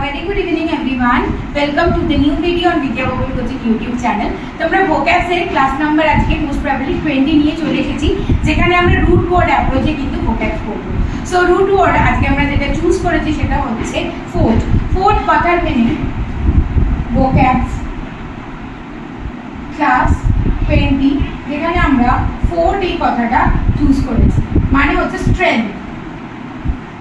very good evening everyone. Welcome to the new video on Vidya Bobul Coaching YouTube channel. তোমরা vocabs এর class number আজকে most probably 20 নিয়ে চলে এসেছি, যেখানে আমরা root word approach এ কিন্তু vocabs করব। সো root word আজকে আমরা যেটা চুজ করেছি সেটা হচ্ছে fourth। fourth কথার মিনিং vocabs ক্লাস 20, যেখানে আমরা fourth এই কথাটা চুজ করেছি, মানে হচ্ছে স্ট্রেংথ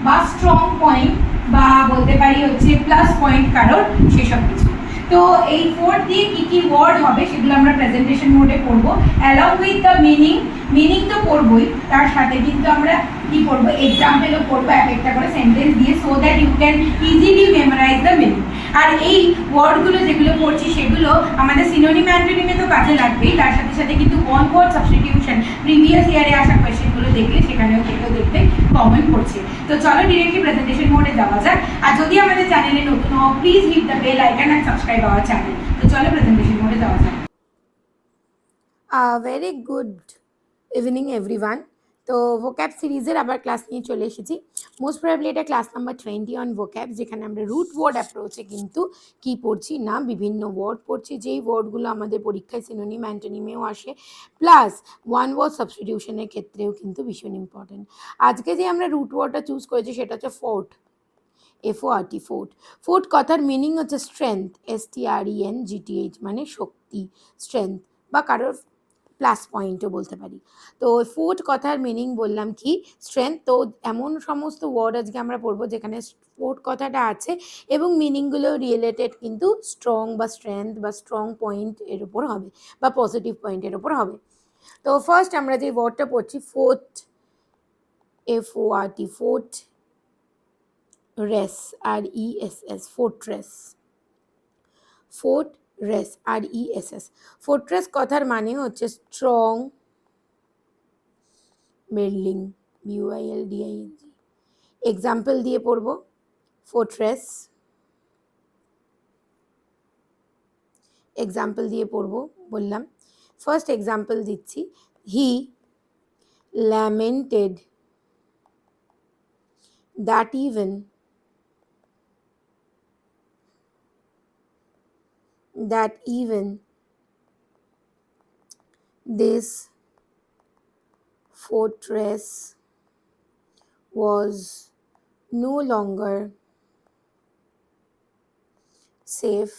বা স্ট্রং পয়েন্ট বা বলতে পারি হচ্ছে প্লাস পয়েন্ট কারোর সেসব কিছু। তো এই ফোর্থ দিয়ে কি কি ওয়ার্ড হবে সেগুলো আমরা প্রেজেন্টেশন মোডে পড়বো, অ্যালং উইথ দ্য মিনিং তো পড়বই, তার সাথে কিন্তু আমরা কি পড়বো, এক্সাম্পলও পড়বো এক একটা করে সেন্টেন্স দিয়ে, so that you can easily memorize the meaning. আর এই ওয়ার্ডগুলো যেগুলো পড়ছি সেগুলো আমাদের সিনোনিম অ্যান্টোনিমে তো কাজে লাগবেই, তার সাথে সাথে কিন্তু ওয়ান ওয়ার্ড সাবস্টিটিউশন প্রিভিয়াস ইয়ারে আসা কোয়েশ্চেনগুলো দেখলে সেখানেও কিন্তু দেখতে কমন পড়ছে। তো চলো ডিরেক্টলি প্রেজেন্টেশন মোডে যাওয়া যাক। আর যদি আমাদের চ্যানেলে নতুন হও, please hit the bell icon and subscribe our channel. তো চলো প্রেজেন্টেশন মোডে যাওয়া যাক। Very good evening everyone. তো ভোক্যাব সিরিজের আবার ক্লাস নিয়ে চলে এসেছি। মোস্ট প্রবাবলি এটা ক্লাস নাম্বার 20 অন ভোক্যাব, যেখানে আমরা রুট ওয়ার্ড অ্যাপ্রোচে কিন্তু কি পড়ছি না, বিভিন্ন ওয়ার্ড পড়ছি, যেই ওয়ার্ডগুলো আমাদের পরীক্ষায় সিনোনিম অ্যান্টোনিমেও আসে, প্লাস ওয়ান ওয়ার্ড সাবস্টিটিউশনের ক্ষেত্রেও কিন্তু ভীষণ ইম্পর্টেন্ট। আজকে যে আমরা রুট ওয়ার্ডটা চুজ করেছি সেটা হচ্ছে ফোর্ট, FORT, ফোর্ট। ফোর্ট কথার মিনিং হচ্ছে স্ট্রেংথ, STRENGTH, মানে শক্তি, স্ট্রেংথ বা কারোর প্লাস পয়েন্টও বলতে পারি। তো ফোর্ট কথার মিনিং বললাম কি, স্ট্রেংথ। তো এমন সমস্ত ওয়ার্ড আজকে আমরা পড়বো যেখানে ফোর্ট কথাটা আছে এবং মিনিংগুলো রিলেটেড কিন্তু স্ট্রং বা স্ট্রেংথ বা স্ট্রং পয়েন্ট এর উপর হবে বা পজিটিভ পয়েন্টের উপর হবে। তো ফার্স্ট আমরা যে ওয়ার্ডটা পড়ছি fort, FORT, fort, race, RESS, fortress, fortress, RESS। Fortress কথার মানে হচ্ছে স্ট্রং বিল্ডিং, BUILDING। এক্সাম্পল দিয়ে পড়ব, ফোর্ট্রেস, এক্সাম্পল দিয়ে পড়ব বললাম। ফার্স্ট এক্সাম্পল দিচ্ছি, হি lamented that even this fortress was no longer safe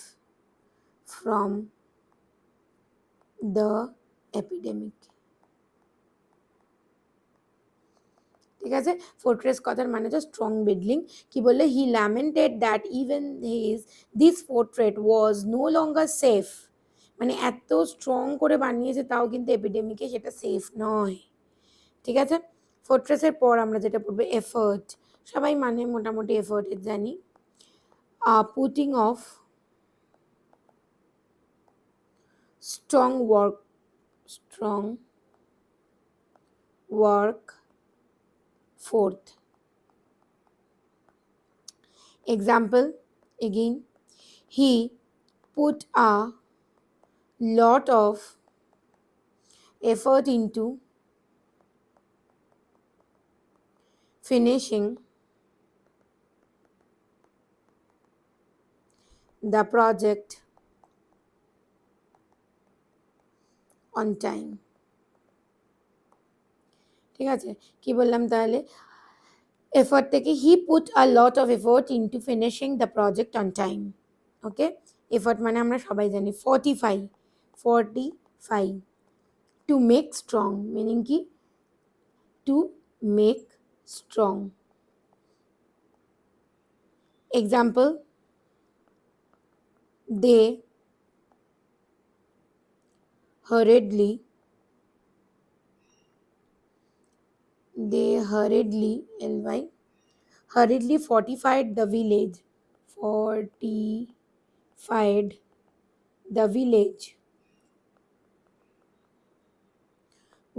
from the epidemic। ঠিক আছে, ফোর্ট্রেস কথার মানে হচ্ছে স্ট্রং বিল্ডিং। কি বললে, he lamented that even this fortress was no longer safe, মানে এত স্ট্রং করে বানিয়েছে তাও কিন্তু এপিডেমিকে সেটা সেফ নয়। ঠিক আছে, ফোর্ট্রেসের পর আমরা যেটা পড়বো এফার্ট। সবাই মানে মোটামুটি এফার্টের জানি, putting of strong work forth। Example again, he put a lot of effort into finishing the project on time। ঠিক আছে, কি বললাম তাহলে, এফর্ট থেকে he put a lot of effort into finishing the project on time. Okay, effort মানে আমরা সবাই জানি fortify, to make strong, meaning কি, to make strong. Example, they hurriedly fortified the village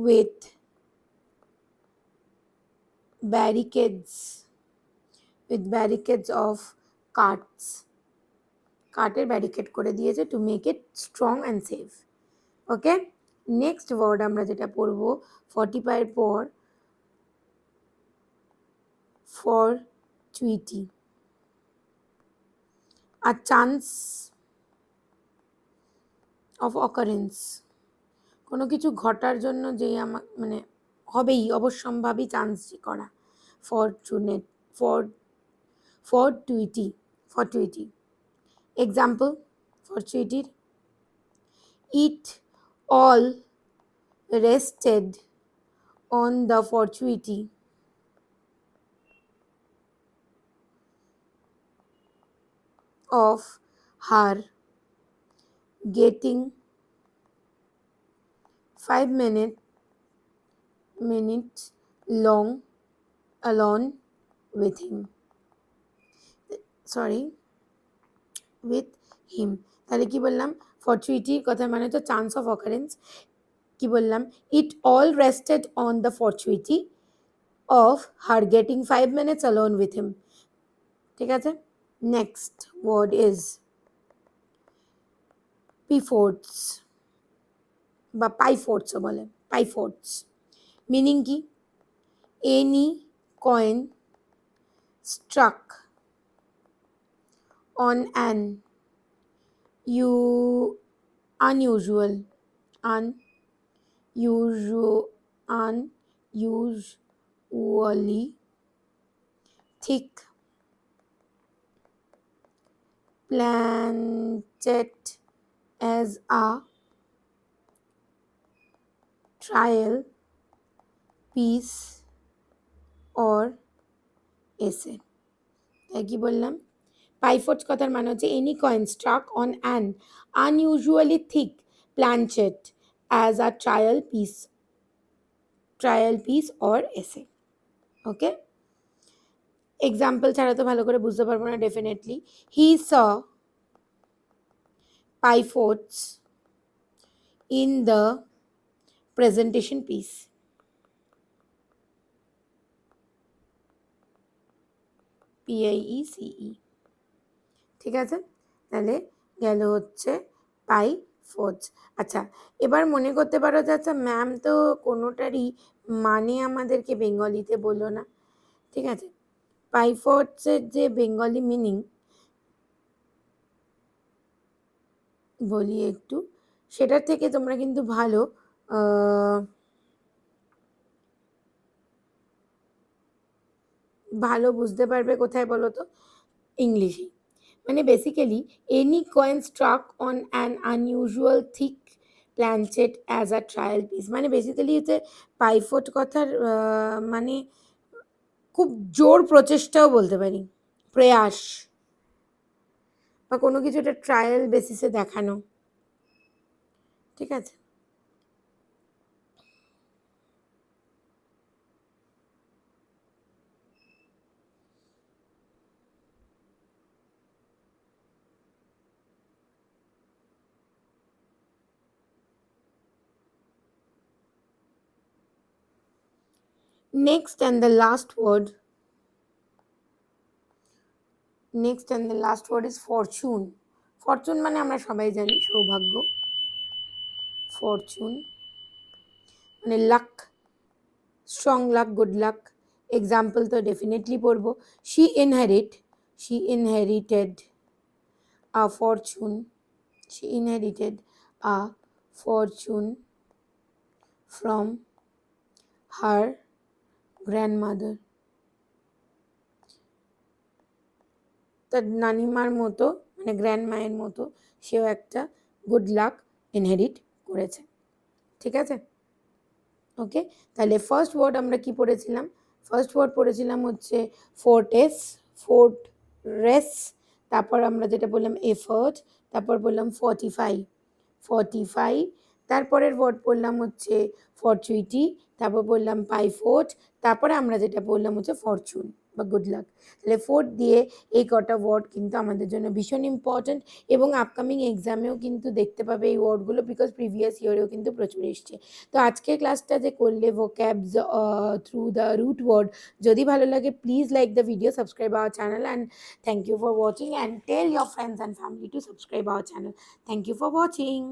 with barricades of carts, কাঠের barricade করে দিয়েছে to make it strong and safe. Okay, next word আমরা যেটা পড়বো ফর্টিফাইয়ের পর fortuity, a chance of occurrence, কোনো কিছু ঘটার জন্য যেই মানে হবেই, অবশ্যম্ভাবী চান্স করা। Fortunate, fortuity, fortuity. এক্সাম্পল ফরচুইটির: it all rested on the fortuity of her getting 5 minutes long alone with him. Sorry, with him। তাহলে কি বললাম? ফরচুইটির কথা মানে তো চান্স অফ অকারেন্স। কি বললাম? It all rested on the fortuity of her getting 5 minutes alone with him. ঠিক আছে? নেক্সট ওয়ার্ড ইজ পিফোর্টস বা পাইফোর্টসও বলে, পাইফোর্টস। মিনিং কি? Any coin struck on an unusually thick planchet as a trial piece or essay। তাই কি বললাম? পাইফোর্টস কথার মানে হচ্ছে any coin struck on an unusually thick planchet as a trial piece or essay. Okay, example ছাড়া তো ভালো করে বুঝতে পারবো না definitely. He saw piedforts in the presentation piece. PIECE। ঠিক আছে, তাহলে গেল হচ্ছে পাইফোর্টস। আচ্ছা, এবার মনে করতে পারো যে আচ্ছা ম্যাম তো কোনোটারই মানে আমাদেরকে বেঙ্গলিতে বললো না। ঠিক আছে, পাইফোর্টসের যে বেঙ্গলি মিনিং বলি একটু, সেটার থেকে তোমরা কিন্তু ভালো বুঝতে পারবে কোথায় বলো তো? ইংলিশে। মানে basically any coin struck on an unusual thick planchet as a trial piece. মানে বেসিক্যালি হচ্ছে পাইফোর্ট কথার মানে খুব জোর প্রচেষ্টাও বলতে পারি, প্রয়াস, বা কোনো কিছু একটা ট্রায়াল বেসিসে দেখানো। ঠিক আছে, next and the last word is fortune। Fortune মানে আমরা সবাই জানি সৌভাগ্য। ফরচুন মানে lakh, strong lakh, good luck. Example তো ডেফিনেটলি পড়বো। she inherited a fortune from her grandmother। তার নানিমার মতো মানে গ্র্যান্ড মায়ের মতো সেও একটা গুড লাক ইনহেরিট করেছে। ঠিক আছে, ওকে। তাহলে ফার্স্ট ওয়ার্ড আমরা কি পড়েছিলাম? ফার্স্ট ওয়ার্ড পড়েছিলাম হচ্ছে ফোর্টরেস। তারপর আমরা যেটা বললাম এফার্ট, তারপর বললাম ফর্টিফাই। তারপরের ওয়ার্ড পড়লাম হচ্ছে ফরচুইটি, তারপর বললাম পাইফোর্ট, তারপরে আমরা যেটা বললাম হচ্ছে ফরচুন বা গুড লাক। তাহলে ফোর্ট দিয়ে এই কটা ওয়ার্ড কিন্তু আমাদের জন্য ভীষণ ইম্পর্ট্যান্ট, এবং আপকামিং এক্সামেও কিন্তু দেখতে পাবে এই ওয়ার্ডগুলো, বিকজ প্রিভিয়াস ইয়ারেও কিন্তু প্রচুর এসছে। তো আজকের ক্লাসটা যে করলে vocabs through the root word, যদি ভালো লাগে please like the video, subscribe our channel, and thank you for watching, and tell your friends and family to subscribe our channel. Thank you for watching.